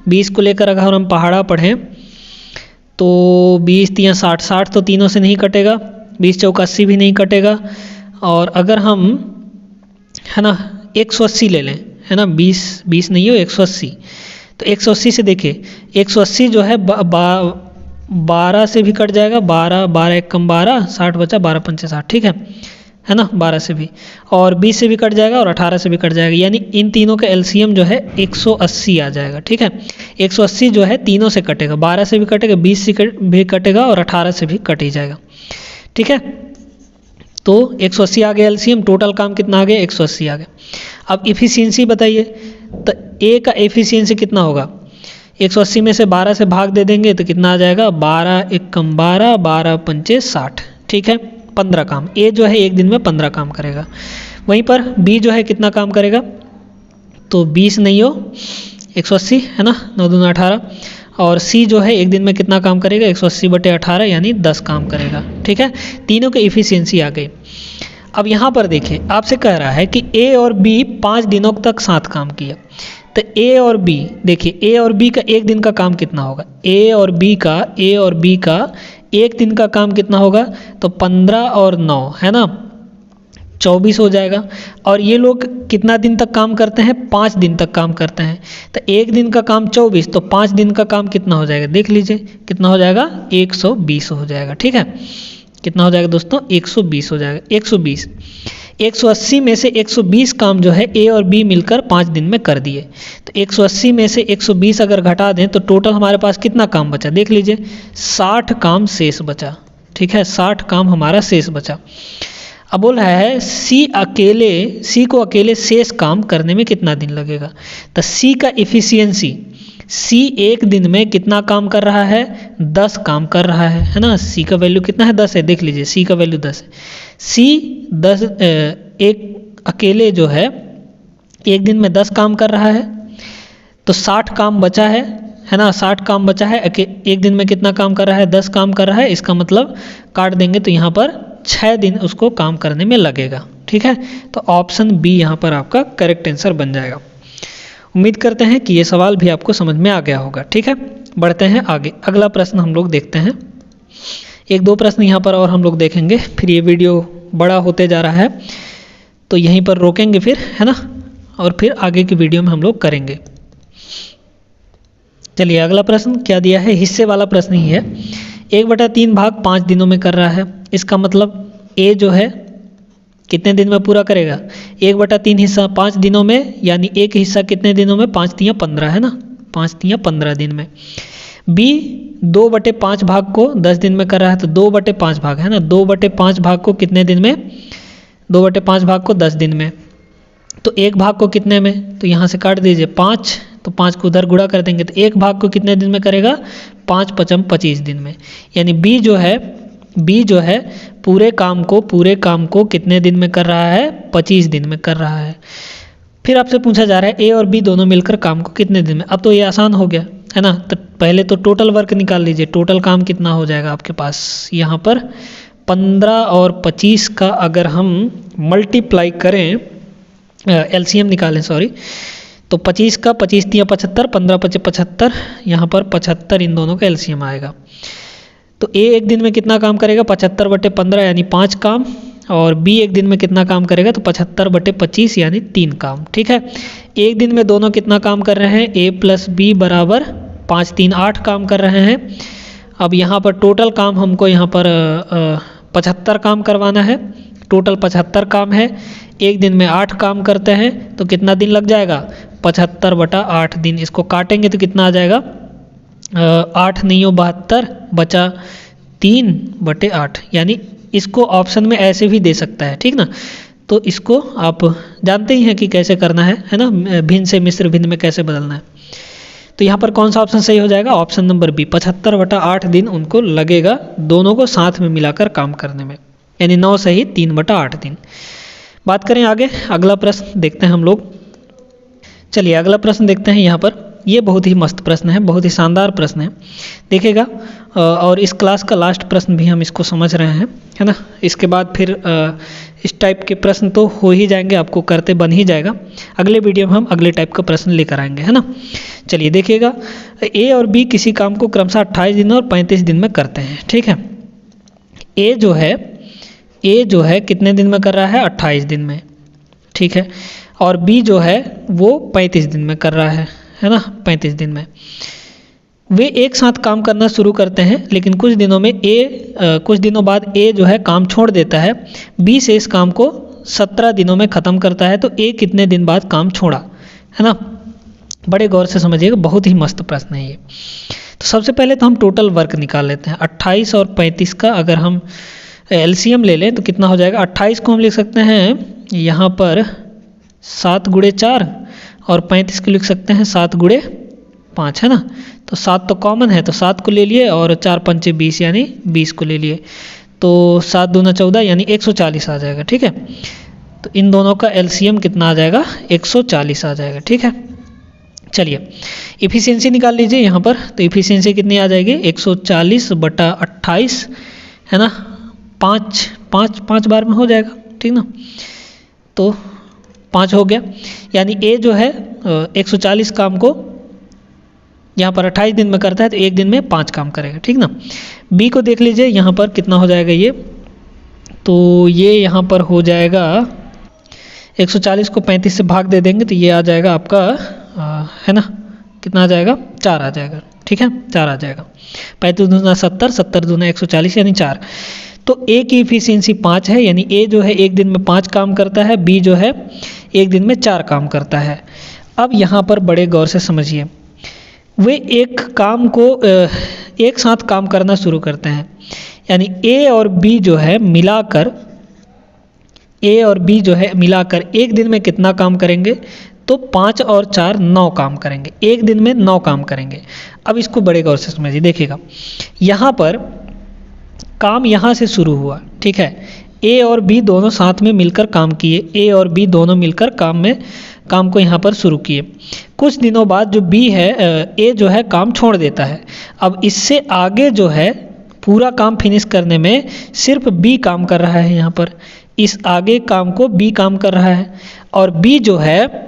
[SPEAKER 1] 20 को लेकर अगर हम पहाड़ा पढ़ें तो 20 तियाँ 60, 60 तो तीनों से नहीं कटेगा, 20 चौका 80 भी नहीं कटेगा। और अगर हम है ना 180 ले लें, है ना 20 नहीं हो 180, तो 180 से देखिए 180 जो है 12 से भी कट जाएगा, 12 एक कम 12, 60 बचा, 12 पंचे 60, ठीक है ना 12 से भी, और 20 से भी कट जाएगा और 18 से भी कट जाएगा, यानी इन तीनों का एलसीएम जो है 180 आ जाएगा, ठीक है। 180 जो है तीनों से कटेगा, 12 से भी कटेगा, 20 से भी कटेगा और 18 से भी कट ही जाएगा, ठीक है। तो 180 आ गया एलसीएम, टोटल काम कितना आ गया 180 आ गया। अब इफिशियंसी बताइए, तो ए का एफिशिएंसी कितना होगा, 180 में से 12 से भाग दे देंगे तो कितना आ जाएगा, 12 एक कम 12, 12 पंचे 60, ठीक है 15 काम। ए जो है एक दिन में 15 काम करेगा। वहीं पर बी जो है कितना काम करेगा, तो 20 नहीं हो 180 है ना, 9 दूना 18, और सी जो है एक दिन में कितना काम करेगा 180/18 यानी 10 काम करेगा, ठीक है। तीनों की इफिशियंसी आ गई। अब यहाँ पर देखिए आपसे कह रहा है कि ए और बी 5 दिनों तक साथ काम किया, तो ए और बी देखिए, ए और बी का एक दिन का काम कितना होगा, ए और बी का एक दिन का काम कितना होगा, तो 15 और 9 है ना 24 हो जाएगा। और ये लोग कितना दिन तक काम करते हैं, 5 दिन तक काम करते हैं, तो एक दिन का काम 24, तो 5 दिन का काम कितना हो जाएगा, देख लीजिए कितना हो जाएगा 120 हो जाएगा, ठीक है। कितना हो जाएगा दोस्तों 120 हो जाएगा, 120। 180 में से 120 काम जो है ए और बी मिलकर 5 दिन में कर दिए, तो 180 में से 120 अगर घटा दें तो टोटल हमारे पास कितना काम बचा, देख लीजिए 60 काम शेष बचा, ठीक है 60 काम हमारा शेष बचा। अब बोल रहा है सी को अकेले शेष काम करने में कितना दिन लगेगा, तो सी का इफिशियंसी, सी एक दिन में कितना काम कर रहा है, 10 काम कर रहा है ना। सी का वैल्यू कितना है 10 है, देख लीजिए सी का वैल्यू 10 है। सी 10 एक अकेले जो है एक दिन में 10 काम कर रहा है, तो 60 काम बचा है ना 60 काम बचा है, एक दिन में कितना काम कर रहा है 10 काम कर रहा है, इसका मतलब काट देंगे तो यहाँ पर 6 दिन उसको काम करने में लगेगा, ठीक है। तो ऑप्शन बी यहाँ पर आपका करेक्ट आंसर बन जाएगा। उम्मीद करते हैं कि ये सवाल भी आपको समझ में आ गया होगा, ठीक है। बढ़ते हैं आगे, अगला प्रश्न हम लोग देखते हैं। 1-2 प्रश्न यहाँ पर और हम लोग देखेंगे, फिर ये वीडियो बड़ा होते जा रहा है तो यहीं पर रोकेंगे फिर, है ना, और फिर आगे की वीडियो में हम लोग करेंगे। चलिए अगला प्रश्न क्या दिया है, हिस्से वाला प्रश्न ही है। 1/3 भाग 5 दिनों में कर रहा है, इसका मतलब ए जो है कितने दिन में पूरा करेगा, 1/3 हिस्सा 5 दिनों में, यानी एक हिस्सा कितने दिनों में, 5 तियां 15 है ना, 5 तियां 15 दिन में। बी 2/5 भाग को 10 दिन में कर रहा है, तो 2/5 भाग है ना, 2/5 भाग को कितने दिन में, 2/5 भाग को 10 दिन में, तो एक भाग को कितने में, तो यहाँ से काट दीजिए 5, तो 5 को उधर गुणा कर देंगे, तो एक भाग को कितने दिन में करेगा, 5×5 = 25 दिन में। यानी बी जो है पूरे काम को कितने दिन में कर रहा है, 25 दिन में कर रहा है। फिर आपसे पूछा जा रहा है ए और बी दोनों मिलकर काम को कितने दिन में। अब तो ये आसान हो गया है ना, तो पहले तो टोटल वर्क निकाल लीजिए, टोटल काम कितना हो जाएगा आपके पास, यहाँ पर 15 और 25 का अगर हम मल्टीप्लाई करें, एलसीएम निकालें सॉरी, तो 25 का 25 तियां 75, 15×5 = 75, यहाँ पर 75 इन दोनों का एलसीएम आएगा। तो ए एक दिन में कितना काम करेगा, 75/15 यानी 5 काम, और बी एक दिन में कितना काम करेगा, तो 75/25 यानी 3 काम, ठीक है। एक दिन में दोनों कितना काम कर रहे हैं, ए प्लस बी बराबर 5 3 8 काम कर रहे हैं। अब यहाँ पर टोटल काम हमको यहाँ पर 75 काम करवाना है, टोटल 75 काम है, एक दिन में 8 काम करते हैं तो कितना दिन लग जाएगा, 75/8 दिन। इसको काटेंगे तो कितना आ जाएगा, 8 नहीं हो 72, बचा 3/8, यानी इसको ऑप्शन में ऐसे भी दे सकता है, ठीक ना। तो इसको आप जानते ही हैं कि कैसे करना है ना, भिन्न से मिश्र भिन्न में कैसे बदलना है। तो यहाँ पर कौन सा ऑप्शन सही हो जाएगा, ऑप्शन नंबर बी, 75/8 दिन उनको लगेगा दोनों को साथ में मिलाकर काम करने में, यानी 9 सही 3/8 दिन। बात करें आगे, अगला प्रश्न देखते हैं हम लोग। चलिए अगला प्रश्न देखते हैं। यहाँ पर ये बहुत ही मस्त प्रश्न है, बहुत ही शानदार प्रश्न है, देखिएगा। और इस क्लास का लास्ट प्रश्न भी हम इसको समझ रहे हैं, है ना। इसके बाद फिर इस टाइप के प्रश्न तो हो ही जाएंगे, आपको करते बन ही जाएगा। अगले वीडियो में हम अगले टाइप का प्रश्न लेकर आएंगे, है ना। चलिए देखिएगा, ए और बी किसी काम को क्रमशः 28 दिन और 35 दिन में करते हैं, ठीक है। ए जो है कितने दिन में कर रहा है, 28 दिन में, ठीक है, और बी जो है वो 35 दिन में कर रहा है ना, 35 दिन में। वे एक साथ काम करना शुरू करते हैं, लेकिन कुछ दिनों बाद ए जो है काम छोड़ देता है, बी से इस काम को 17 दिनों में ख़त्म करता है, तो ए कितने दिन बाद काम छोड़ा, है ना। बड़े गौर से समझिएगा, बहुत ही मस्त प्रश्न है ये। तो सबसे पहले तो हम टोटल वर्क निकाल लेते हैं। 28 और 35 का अगर हम एलसीएम ले लें तो कितना हो जाएगा। 28 को हम लिख सकते हैं यहाँ पर 7 गुणे 4 और 35 को लिख सकते हैं 7 गुणे 5, है ना। तो 7 तो कॉमन है, तो 7 को ले लिए और 4 पंचे 20 यानी 20 को ले लिए, तो 7 दूना 14 यानी 140 आ जाएगा, ठीक है। तो इन दोनों का एलसीएम कितना आ जाएगा, 140 आ जाएगा, ठीक है। चलिए इफ़िशियंसी निकाल लीजिए यहाँ पर। तो इफ़िशियंसी कितनी आ जाएगी, 140/28, है ना। 5 बार में हो जाएगा, ठीक ना। तो 5 हो गया, यानी ए जो है 140 काम को यहाँ पर 28 दिन में करता है, तो एक दिन में 5 काम करेगा, ठीक ना। बी को देख लीजिए यहाँ पर कितना हो जाएगा ये, तो ये यहाँ पर हो जाएगा 140 को 35 से भाग दे देंगे तो ये आ जाएगा आपका है ना, कितना आ जाएगा, 4 आ जाएगा, ठीक है, 4 आ जाएगा। 35 दूना 70, 70 दूना 140 यानी 4। तो ए की इफिशियंसी 5 है, यानी ए जो है एक दिन में 5 काम करता है, बी जो है एक दिन में 4 काम करता है। अब यहाँ पर बड़े गौर से समझिए, वे एक काम को एक साथ काम करना शुरू करते हैं, यानी ए और बी जो है मिलाकर एक दिन में कितना काम करेंगे, तो 5 और 4 9 काम करेंगे, एक दिन में 9 काम करेंगे। अब इसको बड़े गौर से समझिए, देखिएगा यहाँ पर काम यहाँ से शुरू हुआ, ठीक है। ए और बी दोनों साथ में मिलकर काम किए, ए और बी दोनों मिलकर काम को यहाँ पर शुरू किए। कुछ दिनों बाद जो बी है, ए जो है काम छोड़ देता है। अब इससे आगे जो है पूरा काम फिनिश करने में सिर्फ बी काम कर रहा है, यहाँ पर इस आगे काम को बी काम कर रहा है, और बी जो है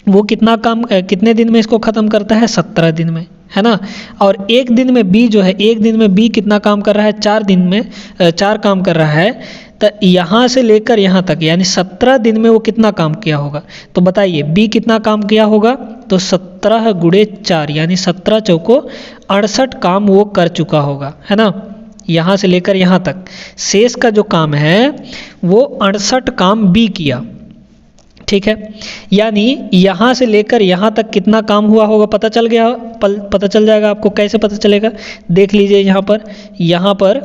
[SPEAKER 1] वो कितने दिन में इसको ख़त्म करता है, 17 दिन में, है ना। और एक दिन में बी जो है, एक दिन में बी कितना काम कर रहा है, 4 दिन में 4 काम कर रहा है। तो यहाँ से लेकर यहाँ तक यानी 17 दिन में वो कितना काम किया होगा, तो बताइए बी कितना काम किया होगा, तो 17 गुणे 4 यानी 17 चौको 68 काम वो कर चुका होगा, है ना। यहाँ से लेकर यहाँ तक शेष का जो काम है वो 68 काम बी किया, ठीक है। यानी यहाँ से लेकर यहाँ तक कितना काम हुआ होगा पता चल जाएगा आपको। कैसे पता चलेगा, देख लीजिए यहाँ पर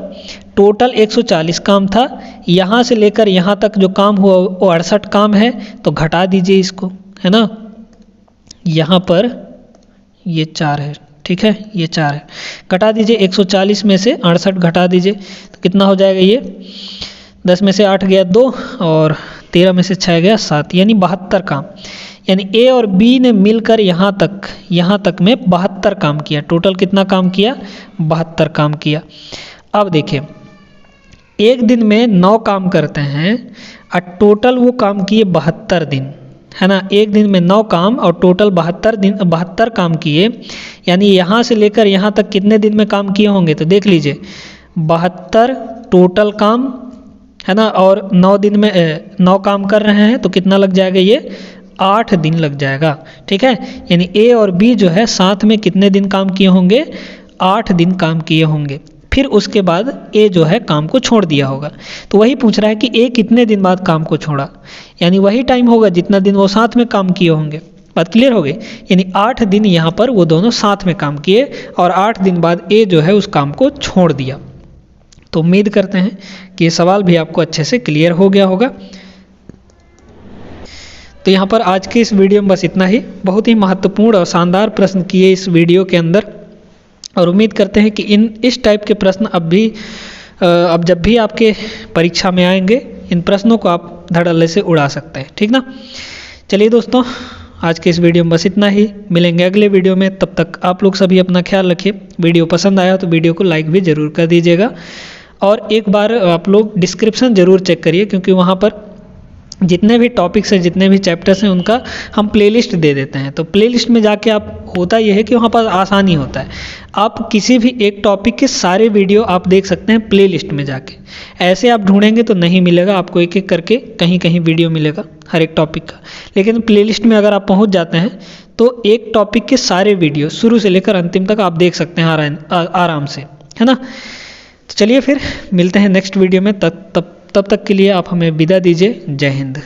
[SPEAKER 1] टोटल 140 काम था, यहाँ से लेकर यहाँ तक जो काम हुआ वो 68 काम है, तो घटा दीजिए इसको, है ना। यहाँ पर ये 4 है, ठीक है, ये 4 है, घटा दीजिए 140 में से 68 घटा दीजिए, तो कितना हो जाएगा ये, 10 में से 8 गया 2 और 13 में से 6 गया 7, यानी 72 काम। यानी ए और बी ने मिलकर यहाँ तक में 72 काम किया। टोटल कितना काम किया, 72 काम किया। अब देखिए एक दिन में 9 काम करते हैं और टोटल वो काम किए 72 दिन, है ना। एक दिन में 9 काम और टोटल 72 काम किए, यानी यहाँ से लेकर यहाँ तक कितने दिन में काम किए होंगे, तो देख लीजिए 72 टोटल काम, है ना, और 9 दिन में 9 काम कर रहे हैं, तो कितना लग जाएगा, ये 8 दिन लग जाएगा, ठीक है। यानी ए और बी जो है साथ में कितने दिन काम किए होंगे, 8 दिन काम किए होंगे। फिर उसके बाद ए जो है काम को छोड़ दिया होगा, तो वही पूछ रहा है कि ए कितने दिन बाद काम को छोड़ा, यानी वही टाइम होगा जितना दिन वो साथ में काम किए होंगे। बात क्लियर हो गई। यानी 8 दिन यहाँ पर वो दोनों साथ में काम किए और 8 दिन बाद ए जो है उस काम को छोड़ दिया। तो उम्मीद करते हैं कि ये सवाल भी आपको अच्छे से क्लियर हो गया होगा। तो यहाँ पर आज के इस वीडियो में बस इतना ही। बहुत ही महत्वपूर्ण और शानदार प्रश्न किए इस वीडियो के अंदर, और उम्मीद करते हैं कि इस टाइप के प्रश्न अब जब भी आपके परीक्षा में आएंगे, इन प्रश्नों को आप धड़ल्ले से उड़ा सकते हैं, ठीक ना। चलिए दोस्तों, आज के इस वीडियो में बस इतना ही। मिलेंगे अगले वीडियो में, तब तक आप लोग सभी अपना ख्याल रखिए। वीडियो पसंद आया तो वीडियो को लाइक भी ज़रूर कर दीजिएगा, और एक बार आप लोग डिस्क्रिप्शन ज़रूर चेक करिए, क्योंकि वहाँ पर जितने भी टॉपिक्स हैं, जितने भी चैप्टर्स हैं, उनका हम प्लेलिस्ट दे देते हैं। तो प्लेलिस्ट में जाके आप, होता यह है कि वहाँ पर आसानी होता है, आप किसी भी एक टॉपिक के सारे वीडियो आप देख सकते हैं प्लेलिस्ट में जाके। ऐसे आप ढूंढेंगे तो नहीं मिलेगा आपको, एक एक करके कहीं कहीं वीडियो मिलेगा हर एक टॉपिक का। लेकिन प्लेलिस्ट में अगर आप पहुँच जाते हैं तो एक टॉपिक के सारे वीडियो शुरू से लेकर अंतिम तक आप देख सकते हैं आराम से, है ना। तो चलिए फिर मिलते हैं नेक्स्ट वीडियो में, तब तक के लिए आप हमें विदा दीजिए। जय हिंद।